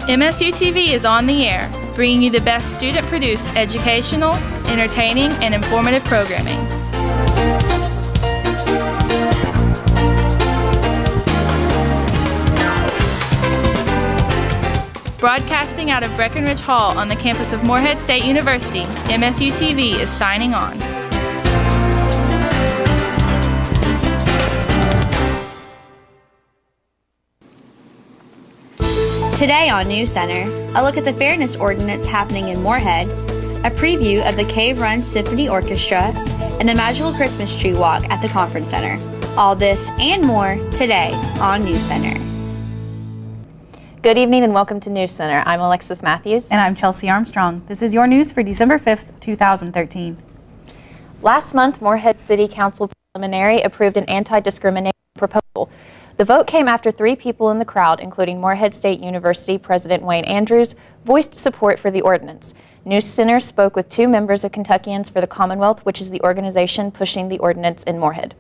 MSU TV is on the air, bringing you the best student-produced educational, entertaining, and informative programming. Broadcasting out of Breckenridge Hall on the campus of Morehead State University, MSU TV is signing on. Today on NewsCenter, a look at the Fairness Ordinance happening in Morehead, a preview of the Cave Run Symphony Orchestra, and the Magical Christmas Tree Walk at the Conference Center. All this and more today on NewsCenter. Good evening and welcome to NewsCenter. I'm Alexis Matthews. And I'm Chelsea Armstrong. This is your news for December 5th, 2013. Last month, Morehead City Council preliminary approved an anti-discrimination proposal. The vote came after 3 people in the crowd, including Morehead State University President Wayne Andrews, voiced support for the ordinance. NewsCenter spoke with 2 members of Kentuckians for the Commonwealth, which is the organization pushing the ordinance in Morehead.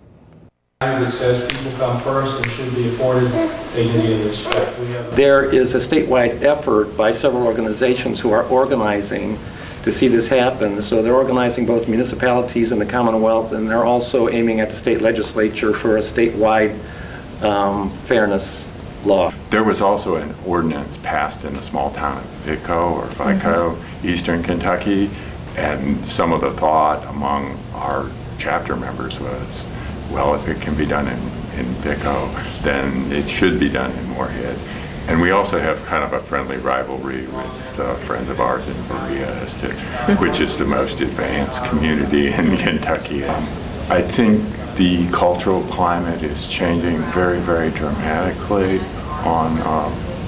That says people come first and should be afforded dignity and respect. There is a statewide effort by several organizations who are organizing to see this happen. So they're organizing both municipalities in the Commonwealth, and they're also aiming at the state legislature for a statewide fairness law. There was also an ordinance passed in the small town of Vico, Eastern Kentucky, and some of the thought among our chapter members was, well, if it can be done in Vico, then it should be done in Morehead. And we also have kind of a friendly rivalry with friends of ours in Berea as to which is the most advanced community in Kentucky. And I think the cultural climate is changing very, very dramatically on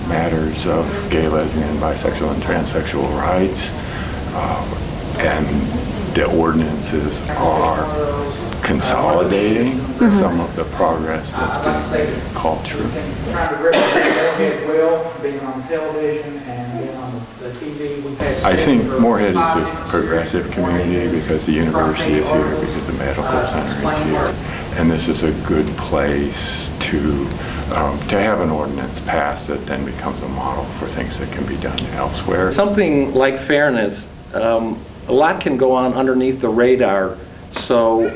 matters of gay, lesbian, bisexual, and transsexual rights. And the ordinances are consolidating some of the progress that's been cultural. Trying to represent Morehead well, being on television and being on the TV. I think Morehead is a progressive community because the university is here, because the medical center is here, and this is a good place to have an ordinance passed that then becomes a model for things that can be done elsewhere. Something like fairness, a lot can go on underneath the radar. So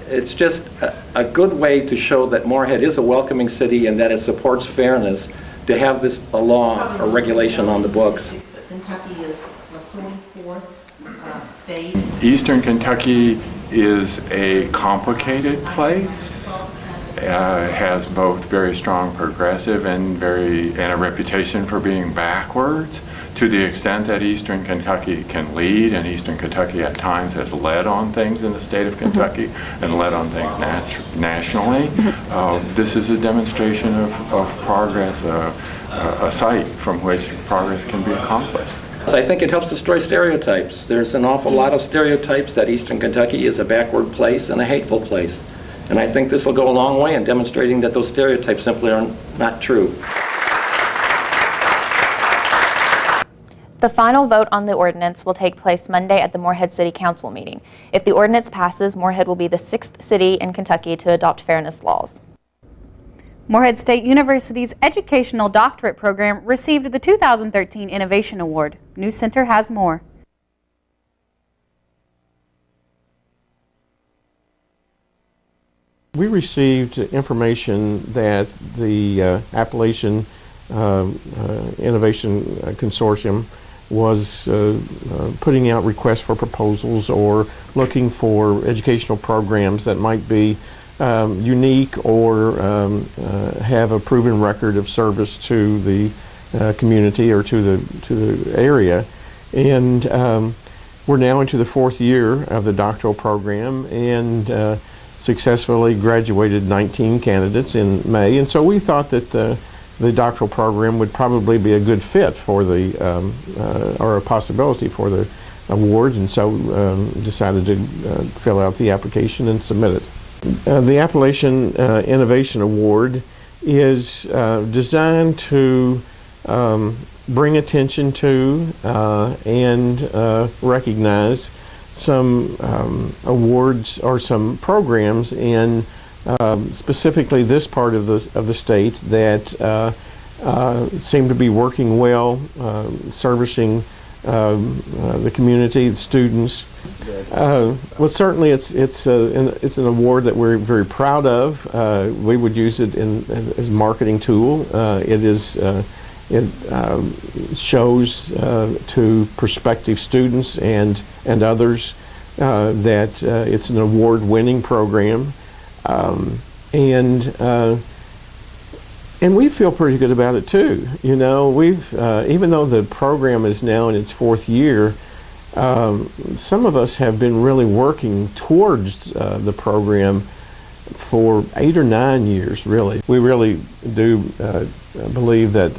it's just a good way to show that Morehead is a welcoming city and that it supports fairness to have this a law or regulation on the books. Kentucky is the 44th state. Eastern Kentucky is a complicated place. Has both very strong progressive and a reputation for being backwards. To the extent that Eastern Kentucky can lead, and Eastern Kentucky at times has led on things in the state of Kentucky and led on things nationally, this is a demonstration of progress, a site from which progress can be accomplished. So I think it helps destroy stereotypes. There's an awful lot of stereotypes that Eastern Kentucky is a backward place and a hateful place. And I think this will go a long way in demonstrating that those stereotypes simply are not true. The final vote on the ordinance will take place Monday at the Morehead City Council meeting. If the ordinance passes, Morehead will be the 6th city in Kentucky to adopt fairness laws. Morehead State University's Educational Doctorate Program received the 2013 Innovation Award. NewsCenter has more. We received information that the Appalachian Innovation Consortium was putting out requests for proposals or looking for educational programs that might be unique or have a proven record of service to the community or to the area. And we're now into the 4th year of the doctoral program and successfully graduated 19 candidates in May. And so we thought that the doctoral program would probably be a good fit for or a possibility for the award, and so decided to fill out the application and submit it. The Appalachian Innovation Award is designed to bring attention to and recognize some awards or some programs in specifically this part of the state that seem to be working well, servicing the community, the students. Well, certainly it's an award that we're very proud of. We would use it as a marketing tool. It shows to prospective students and others that it's an award-winning program, and we feel pretty good about it too. You know, we've even though the program is now in its fourth year, some of us have been really working towards the program for 8 or 9 years, really. We really do believe that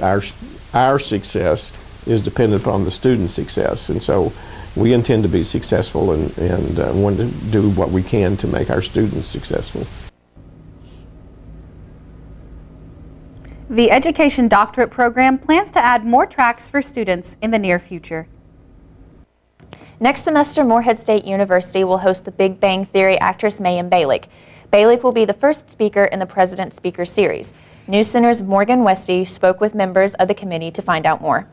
our success is dependent upon the students' success, and so we intend to be successful and want to do what we can to make our students successful. The Education Doctorate Program plans to add more tracks for students in the near future. Next semester, Morehead State University will host the Big Bang Theory actress Mayim Bialik. Bialik will be the first speaker in the President Speaker Series. NewsCenter's Morgan Westy spoke with members of the committee to find out more.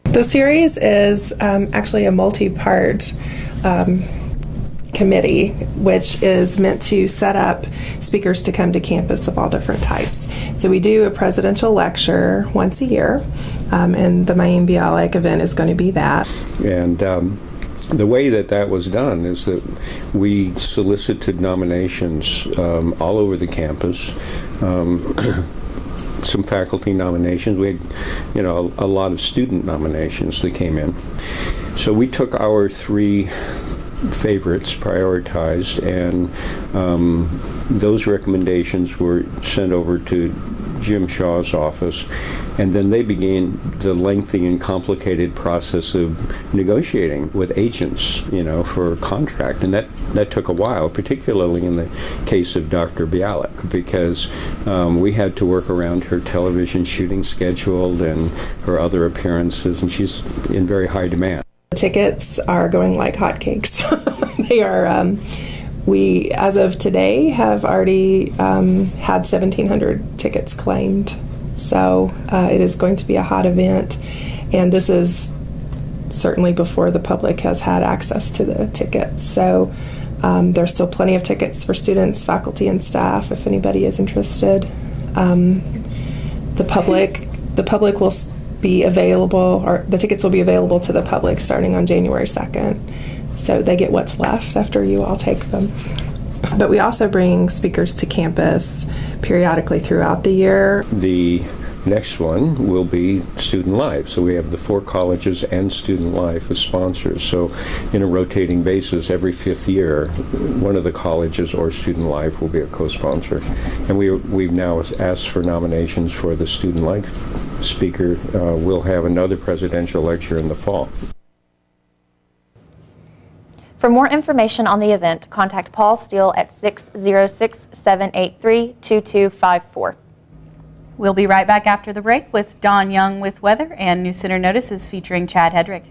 The series is actually a multi-part committee, which is meant to set up speakers to come to campus of all different types. So we do a presidential lecture once a year, and the Mayim Bialik event is going to be that. And the way that was done is that we solicited nominations all over the campus. Some faculty nominations. We had, a lot of student nominations that came in. So we took our 3 favorites, prioritized, and those recommendations were sent over to Jim Shaw's office, and then they began the lengthy and complicated process of negotiating with agents, for a contract, and that took a while, particularly in the case of Dr. Bialik, because we had to work around her television shooting schedule and her other appearances, and she's in very high demand. The tickets are going like hotcakes. They are. We, as of today, have already had 1,700 tickets claimed. So it is going to be a hot event, and this is certainly before the public has had access to the tickets. So there's still plenty of tickets for students, faculty, and staff if anybody is interested. The public will be available, or the tickets will be available to the public starting on January 2nd. So they get what's left after you all take them. But we also bring speakers to campus periodically throughout the year. The next one will be Student Life. So we have the 4 colleges and Student Life as sponsors. So in a rotating basis, every 5th year, one of the colleges or Student Life will be a co-sponsor. And we've now asked for nominations for the Student Life speaker. We'll have another presidential lecture in the fall. For more information on the event, contact Paul Steele at 606-783-2254. We'll be right back after the break with Don Young with weather and NewsCenter Notices featuring Chad Hedrick.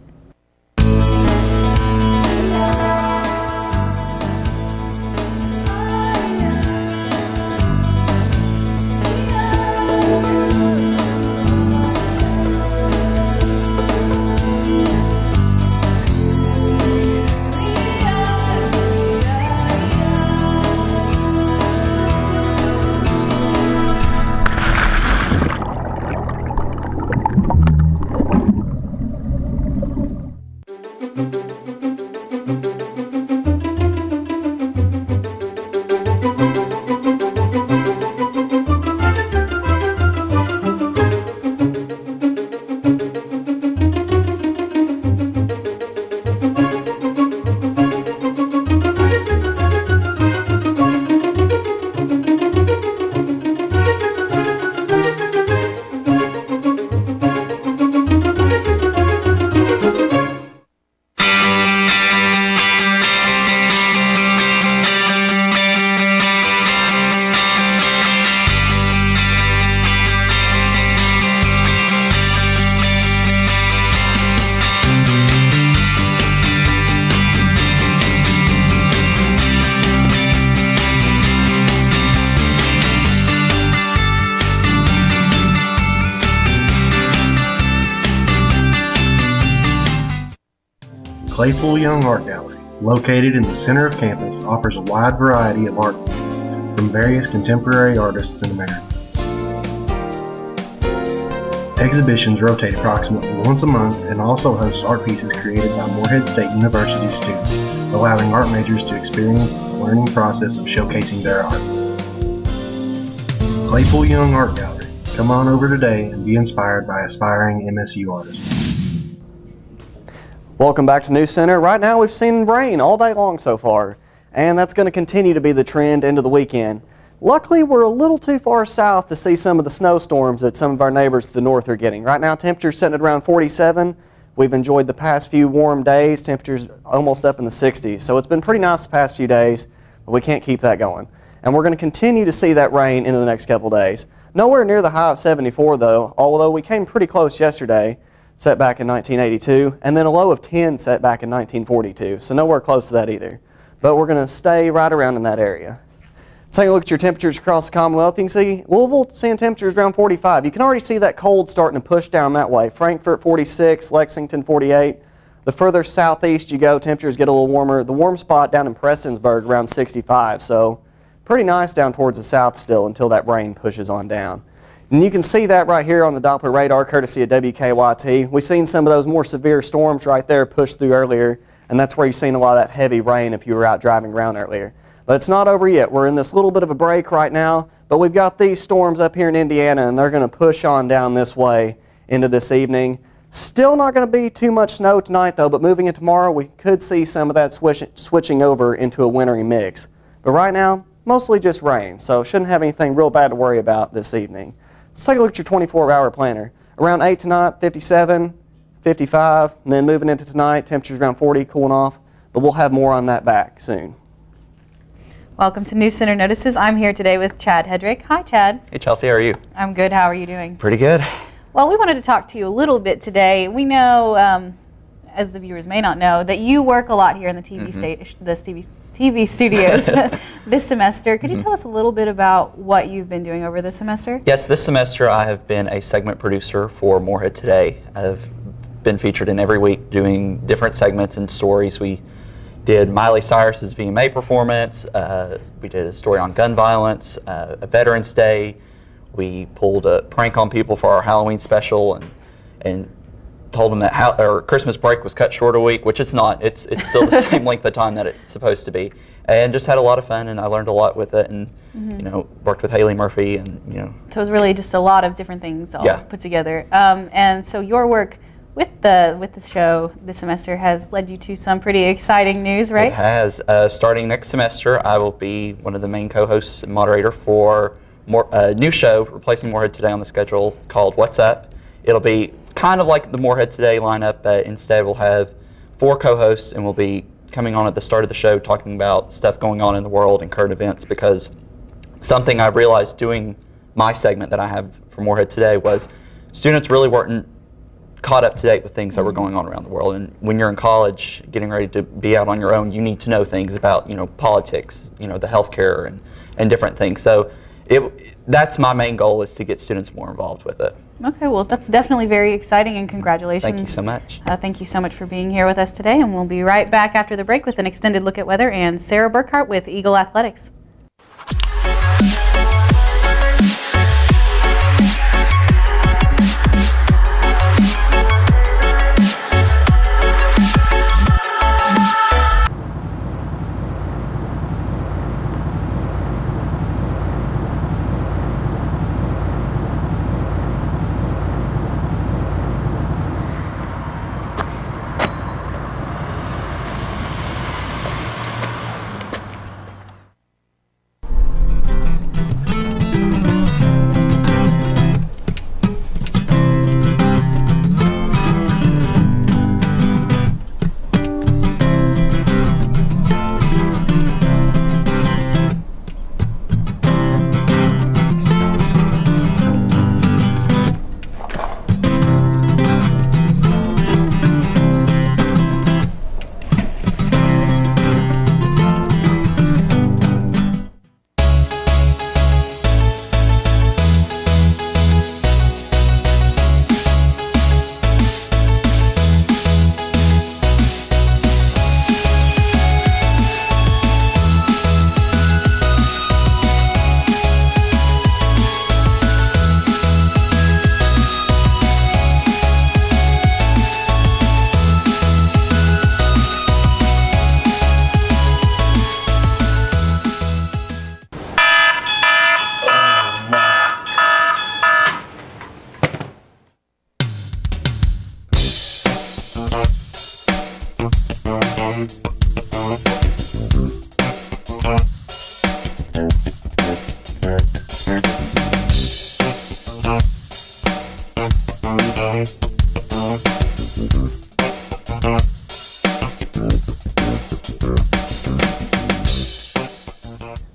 Claypool Young Art Gallery, located in the center of campus, offers a wide variety of art pieces from various contemporary artists in America. Exhibitions rotate approximately once a month and also hosts art pieces created by Morehead State University students, allowing art majors to experience the learning process of showcasing their art. Claypool Young Art Gallery. Come on over today and be inspired by aspiring MSU artists. Welcome back to NewsCenter. Right now we've seen rain all day long so far, and that's going to continue to be the trend into the weekend. Luckily, we're a little too far south to see some of the snowstorms that some of our neighbors to the north are getting. Right now, temperatures sitting at around 47. We've enjoyed the past few warm days, temperatures almost up in the 60s. So it's been pretty nice the past few days, but we can't keep that going. And we're going to continue to see that rain into the next couple days. Nowhere near the high of 74 though, although we came pretty close yesterday, set back in 1982, and then a low of 10 set back in 1942. So nowhere close to that either. But we're going to stay right around in that area. Take a look at your temperatures across the Commonwealth. You can see Louisville seeing temperatures around 45. You can already see that cold starting to push down that way. Frankfort 46, Lexington 48. The further southeast you go, temperatures get a little warmer. The warm spot down in Prestonsburg around 65. So pretty nice down towards the south still until that rain pushes on down. And you can see that right here on the Doppler radar courtesy of WKYT. We've seen some of those more severe storms right there push through earlier, and that's where you've seen a lot of that heavy rain if you were out driving around earlier. But it's not over yet. We're in this little bit of a break right now, but we've got these storms up here in Indiana, and they're going to push on down this way into this evening. Still not going to be too much snow tonight, though, but moving into tomorrow, we could see some of that switching over into a wintry mix. But right now, mostly just rain, so shouldn't have anything real bad to worry about this evening. Let's take a look at your 24-hour planner. Around 8 tonight, 57, 55, and then moving into tonight, temperatures around 40, cooling off, but we'll have more on that back soon. Welcome to NewsCenter Notices. I'm here today with Chad Hedrick. Hi, Chad. Hey, Chelsea, how are you? I'm good. How are you doing? Pretty good. Well, we wanted to talk to you a little bit today. We know, as the viewers may not know, that you work a lot here in the TV studios this semester. Could you tell us a little bit about what you've been doing over this semester? Yes, this semester I have been a segment producer for Morehead Today. I've been featured in every week doing different segments and stories. We did Miley Cyrus's VMA performance. We did a story on gun violence, a Veterans Day. We pulled a prank on people for our Halloween special and told them that our Christmas break was cut short a week, which it's not. It's still the same length of time that it's supposed to be. And just had a lot of fun, and I learned a lot with it, and you know, worked with Haley Murphy, and you know. So it was really just a lot of different things all put together. And so your work with the show this semester has led you to some pretty exciting news, right? It has. Starting next semester, I will be one of the main co-hosts and moderator for a new show replacing Morehead Today on the schedule called What's Up. It'll be kind of like the Morehead Today lineup, but instead we'll have 4 co-hosts, and we'll be coming on at the start of the show talking about stuff going on in the world and current events, because something I realized doing my segment that I have for Morehead Today was students really weren't caught up to date with things that were going on around the world. And when you're in college, getting ready to be out on your own, you need to know things about, you know, politics, you know, the healthcare and different things. So that's my main goal, is to get students more involved with it. Okay, well, that's definitely very exciting, and congratulations. Thank you so much. Thank you so much for being here with us today, and we'll be right back after the break with an extended look at weather and Sarah Burkhart with Eagle Athletics.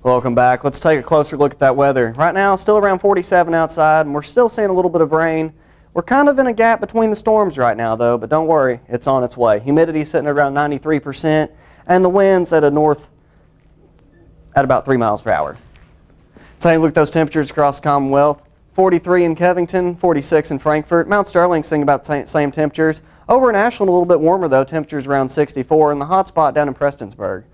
Welcome back. Let's take a closer look at that weather. Right now, still around 47 outside, and we're still seeing a little bit of rain. We're kind of in a gap between the storms right now, though, but don't worry, it's on its way. Humidity sitting at around 93%, and the winds at a north at about 3 miles per hour. Taking a look at those temperatures across the Commonwealth. 43 in Covington, 46 in Frankfort. Mount Sterling seeing about the same temperatures. Over in Ashland, a little bit warmer, though. Temperatures around 64, and the hot spot down in Prestonsburg.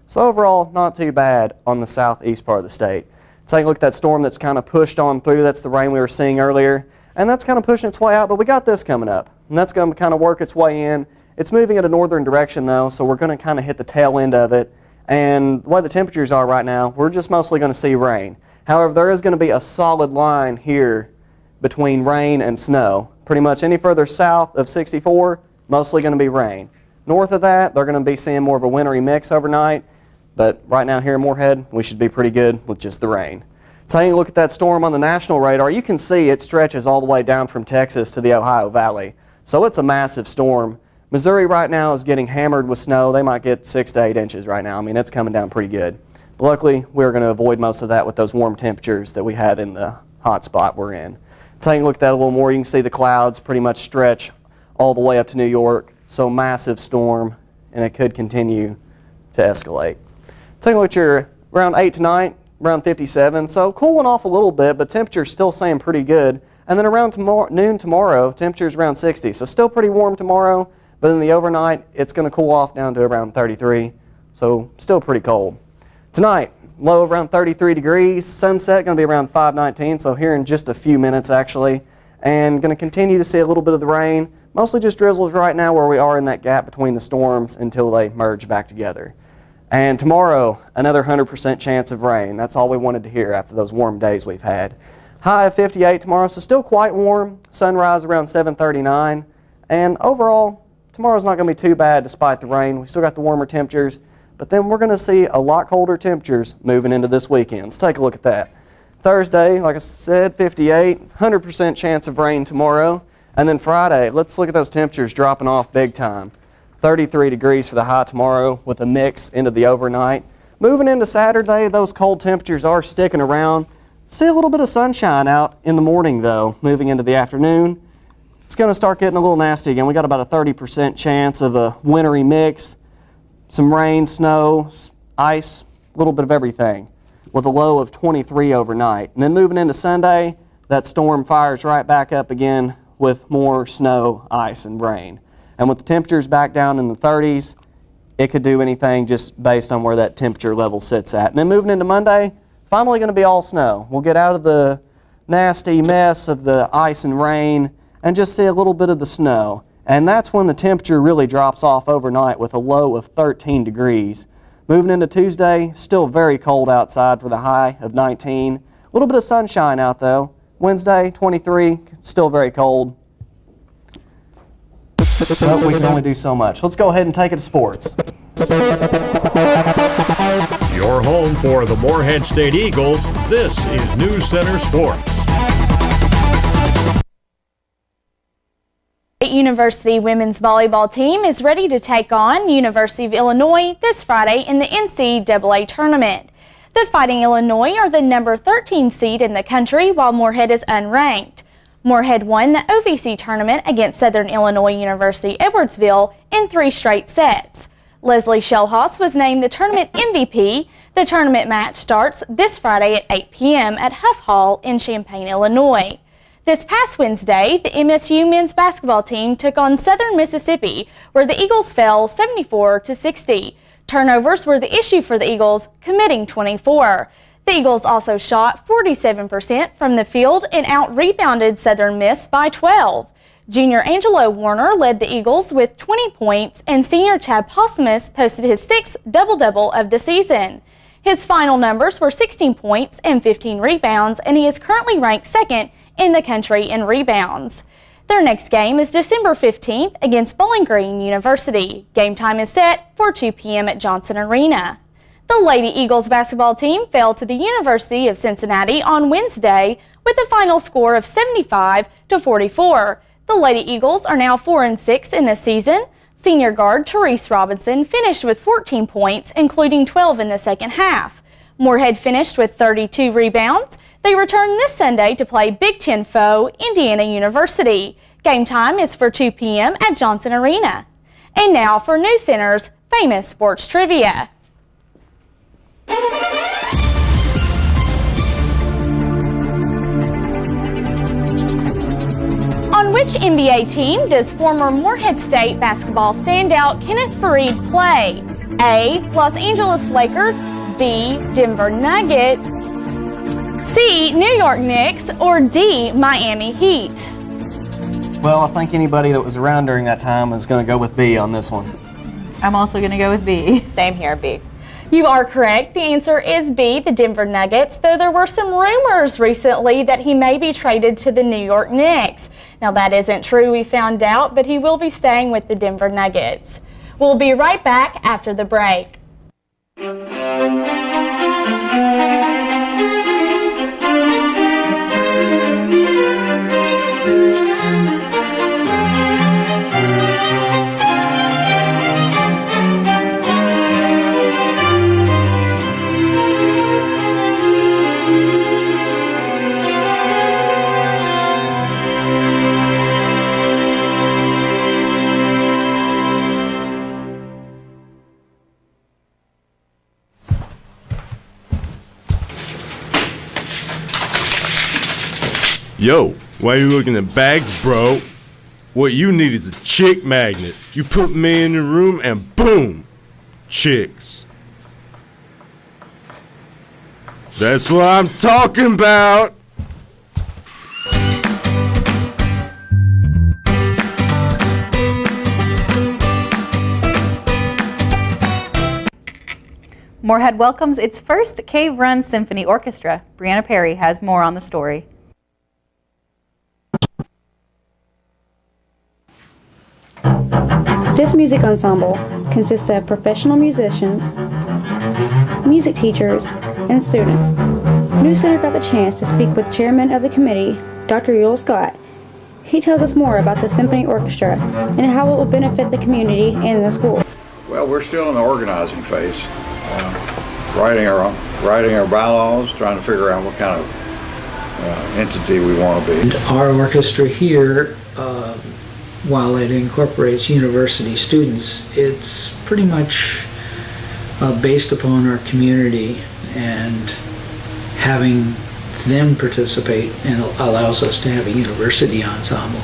So overall, not too bad on the southeast part of the state. Taking a look at that storm that's kind of pushed on through. That's the rain we were seeing earlier. And that's kind of pushing its way out, but we got this coming up. And that's going to kind of work its way in. It's moving in a northern direction, though, so we're going to kind of hit the tail end of it. And the way the temperatures are right now, we're just mostly going to see rain. However, there is going to be a solid line here between rain and snow. Pretty much any further south of 64, mostly going to be rain. North of that, they're going to be seeing more of a wintry mix overnight. But right now here in Moorhead, we should be pretty good with just the rain. Taking a look at that storm on the national radar, you can see it stretches all the way down from Texas to the Ohio Valley. So it's a massive storm. Missouri right now is getting hammered with snow. They might get 6 to 8 inches right now. I mean, it's coming down pretty good. But luckily, we're going to avoid most of that with those warm temperatures that we had in the hot spot we're in. Taking a look at that a little more, you can see the clouds pretty much stretch all the way up to New York. So massive storm, and it could continue to escalate. Taking a look at your around 8 tonight, around 57. So cooling off a little bit, but temperature's still staying pretty good. And then around noon tomorrow, temperature's around 60. So still pretty warm tomorrow, but in the overnight, it's going to cool off down to around 33. So still pretty cold. Tonight, low around 33 degrees. Sunset going to be around 5:19. So here in just a few minutes, actually. And going to continue to see a little bit of the rain. Mostly just drizzles right now where we are in that gap between the storms until they merge back together. And tomorrow, another 100% chance of rain. That's all we wanted to hear after those warm days we've had. High of 58 tomorrow, so still quite warm. Sunrise around 7:39. And overall, tomorrow's not going to be too bad despite the rain. We still got the warmer temperatures, but then we're going to see a lot colder temperatures moving into this weekend. Let's take a look at that. Thursday, like I said, 58, 100% chance of rain tomorrow. And then Friday, let's look at those temperatures dropping off big time. 33 degrees for the high tomorrow with a mix into the overnight. Moving into Saturday, those cold temperatures are sticking around. See a little bit of sunshine out in the morning, though. Moving into the afternoon, it's going to start getting a little nasty again. We got about a 30% chance of a wintry mix. Some rain, snow, ice, a little bit of everything, with a low of 23 overnight. And then moving into Sunday, that storm fires right back up again with more snow, ice, and rain. And with the temperatures back down in the 30s, it could do anything just based on where that temperature level sits at. And then moving into Monday, finally going to be all snow. We'll get out of the nasty mess of the ice and rain and just see a little bit of the snow. And that's when the temperature really drops off overnight with a low of 13 degrees. Moving into Tuesday, still very cold outside for the high of 19. A little bit of sunshine out though. Wednesday, 23, still very cold. But we can only do so much. Let's go ahead and take it to sports. Your home for the Moorhead State Eagles, this is NewsCenter Sports. State University women's volleyball team is ready to take on University of Illinois this Friday in the NCAA tournament. The Fighting Illinois are the number 13 seed in the country, while Moorhead is unranked. Moorhead won the OVC tournament against Southern Illinois University Edwardsville in 3 straight sets. Leslie Shellhouse was named the tournament MVP. The tournament match starts this Friday at 8 p.m. at Huff Hall in Champaign, Illinois. This past Wednesday, the MSU men's basketball team took on Southern Mississippi, where the Eagles fell 74-60. Turnovers were the issue for the Eagles, committing 24. The Eagles also shot 47% from the field and out-rebounded Southern Miss by 12. Junior Angelo Warner led the Eagles with 20 points, and senior Chad Possumus posted his 6th double-double of the season. His final numbers were 16 points and 15 rebounds, and he is currently ranked 2nd in the country in rebounds. Their next game is December 15th against Bowling Green University. Game time is set for 2 p.m. at Johnson Arena. The Lady Eagles basketball team fell to the University of Cincinnati on Wednesday with a final score of 75-44. The Lady Eagles are now 4-6 in the season. Senior guard Therese Robinson finished with 14 points, including 12 in the second half. Moorhead finished with 32 rebounds. They return this Sunday to play Big Ten foe Indiana University. Game time is for 2 p.m. at Johnson Arena. And now for NewsCenter's famous sports trivia. On which NBA team does former Moorhead State basketball standout Kenneth Faried play? A. Los Angeles Lakers, B. Denver Nuggets, C. New York Knicks, or D. Miami Heat? Well, I think anybody that was around during that time is going to go with B on this one. I'm also going to go with B. Same here, B. You are correct. The answer is B, the Denver Nuggets, though there were some rumors recently that he may be traded to the New York Knicks. Now that isn't true, we found out, but he will be staying with the Denver Nuggets. We'll be right back after the break. Yo, why you looking at bags, bro? What you need is a chick magnet. You put me in the room and boom, chicks. That's what I'm talking about. Moorhead welcomes its first Cave Run Symphony Orchestra. Brianna Perry has more on the story. This music ensemble consists of professional musicians, music teachers, and students. NewsCenter got the chance to speak with Chairman of the committee, Dr. Yule Scott. He tells us more about the Symphony Orchestra and how it will benefit the community and the school. Well, we're still in the organizing phase, writing our bylaws, trying to figure out what kind of entity we want to be. Our orchestra here, while it incorporates university students, it's pretty much based upon our community and having them participate, and allows us to have a university ensemble.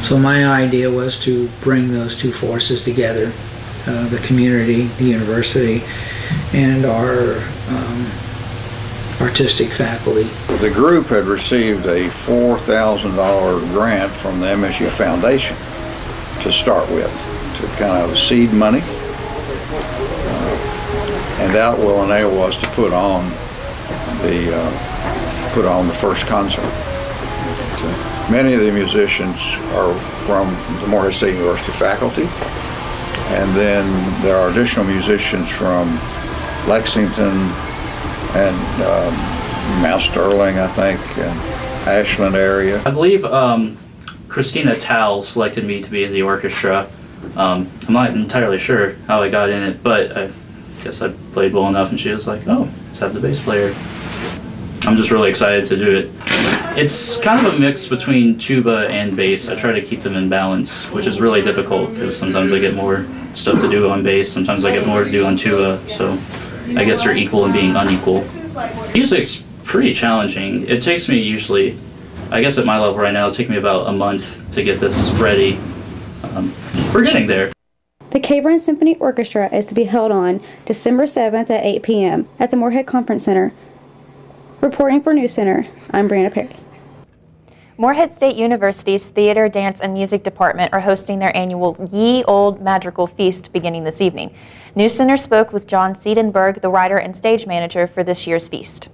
So my idea was to bring those two forces together, the community, the university, and our artistic faculty. The group had received a $4,000 grant from the MSU Foundation to start with, to kind of seed money, and that will enable us to put on the first concert. Many of the musicians are from the Moorhead State University faculty, and then there are additional musicians from Lexington and Mount Sterling, I think, and Ashland area. I believe Christina Towle selected me to be in the orchestra. I'm not entirely sure how I got in it, but I guess I played well enough, and she was like, oh, let's have the bass player. I'm just really excited to do it. It's kind of a mix between tuba and bass. I try to keep them in balance, which is really difficult because sometimes I get more stuff to do on bass, sometimes I get more to do on tuba, so I guess they're equal in being unequal. Music's pretty challenging. It takes me usually, I guess at my level right now, it'll take me about a month to get this ready. We're getting there. The Cave Run Symphony Orchestra is to be held on December 7th at 8 p.m. at the Moorhead Conference Center. Reporting for NewsCenter, I'm Brianna Perry. Moorhead State University's Theater, Dance, and Music Department are hosting their annual Ye Olde Madrigal Feast beginning this evening. NewsCenter spoke with John Siedenberg, the writer and stage manager for this year's feast.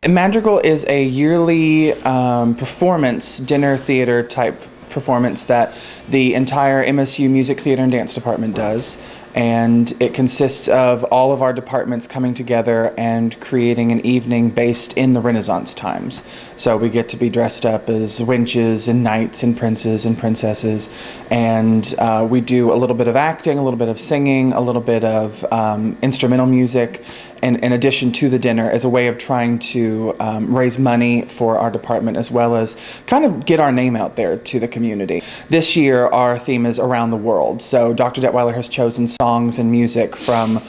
Madrigal is a yearly performance, dinner theater type performance that the entire MSU Music, Theater, and Dance Department does. and it consists of all of our departments coming together and creating an evening based in the Renaissance times. So we get to be dressed up as wenches and knights and princes and princesses, and we do a little bit of acting, a little bit of singing, a little bit of instrumental music, in addition to the dinner, as a way of trying to raise money for our department, as well as kind of get our name out there to the community. This year our theme is around the world, so Dr. Detweiler has chosen songs and music from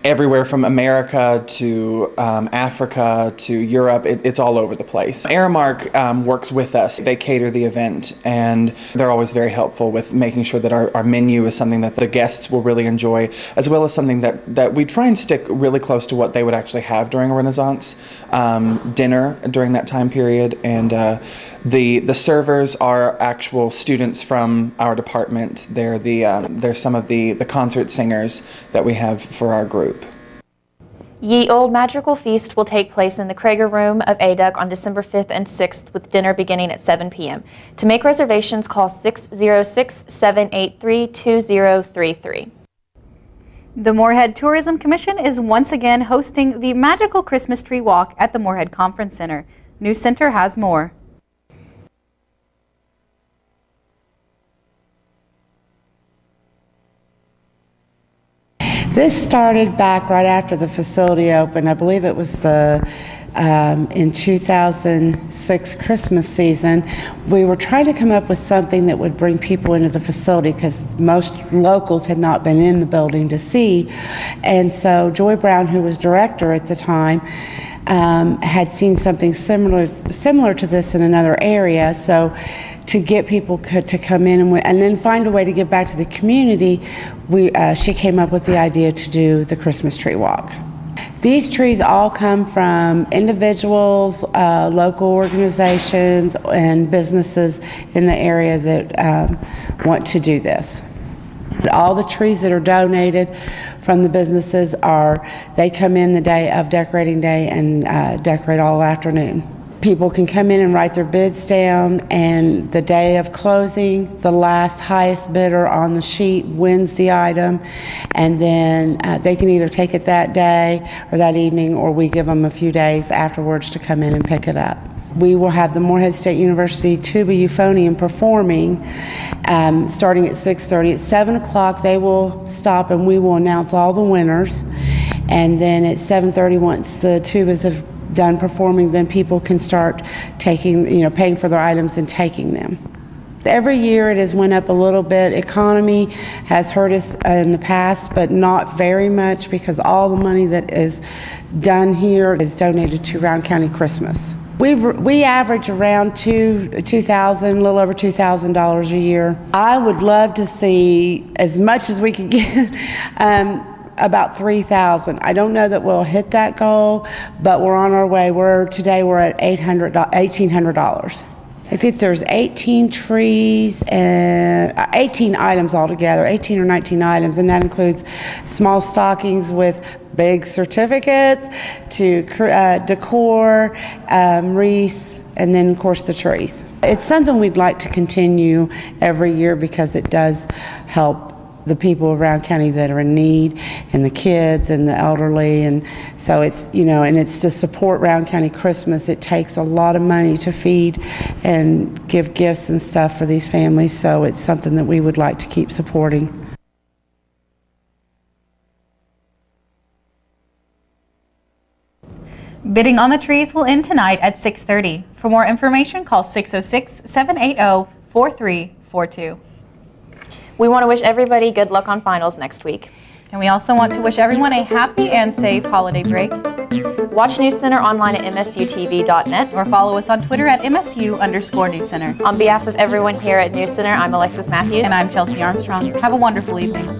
everywhere from America to Africa to Europe. It's all over the place. Aramark works with us. They cater the event, and they're always very helpful with making sure that our menu is something that the guests will really enjoy, as well as something that we try and stick really close to what they would actually have during a Renaissance dinner during that time period. And the servers are actual students from our department. They're some of the concert singers that we have for our group. Ye Old Madrigal Feast will take place in the Krager Room of ADUC on December 5th and 6th, with dinner beginning at 7 p.m. To make reservations, call 606-783-2033. The Moorhead Tourism Commission is once again hosting the Magical Christmas Tree Walk at the Moorhead Conference Center. NewsCenter has more. This started back right after the facility opened. I believe it was in 2006 Christmas season. We were trying to come up with something that would bring people into the facility because most locals had not been in the building to see. And so Joy Brown, who was director at the time, had seen something similar to this in another area. So to get people to come in and then find a way to give back to the community, she came up with the idea to do the Christmas tree walk. These trees all come from individuals, local organizations, and businesses in the area that want to do this. All the trees that are donated from the businesses they come in the day of decorating day and decorate all afternoon. People can come in and write their bids down, and the day of closing, the highest bidder on the sheet wins the item, and then they can either take it that day or that evening, or we give them a few days afterwards to come in and pick it up. We will have the Moorhead State University Tuba Euphonium performing starting at 6:30. At 7 o'clock they will stop and we will announce all the winners, and then at 7:30, once the tubas have done performing, then people can start paying for their items and taking them. Every year it has went up a little bit. Economy has hurt us in the past, but not very much, because all the money that is done here is donated to Round County Christmas. We average around $2,000, a little over $2,000 a year. I would love to see as much as we can get. About 3,000. I don't know that we'll hit that goal, but we're on our way. Today we're at $1,800. I think there's 18 trees and 18 items altogether, 18 or 19 items, and that includes small stockings with big certificates to decor, wreaths, and then of course the trees. It's something we'd like to continue every year because it does help the people around county that are in need, and the kids and the elderly, and so it's and it's to support Round County Christmas. It takes a lot of money to feed and give gifts and stuff for these families, so it's something that we would like to keep supporting. Bidding on the trees will end tonight at 6:30. For more information, call 606-780-4342. We want to wish everybody good luck on finals next week. And we also want to wish everyone a happy and safe holiday break. Watch NewsCenter online at msutv.net. Or follow us on Twitter at MSU_NewsCenter. On behalf of everyone here at NewsCenter, I'm Alexis Matthews. And I'm Chelsea Armstrong. Have a wonderful evening.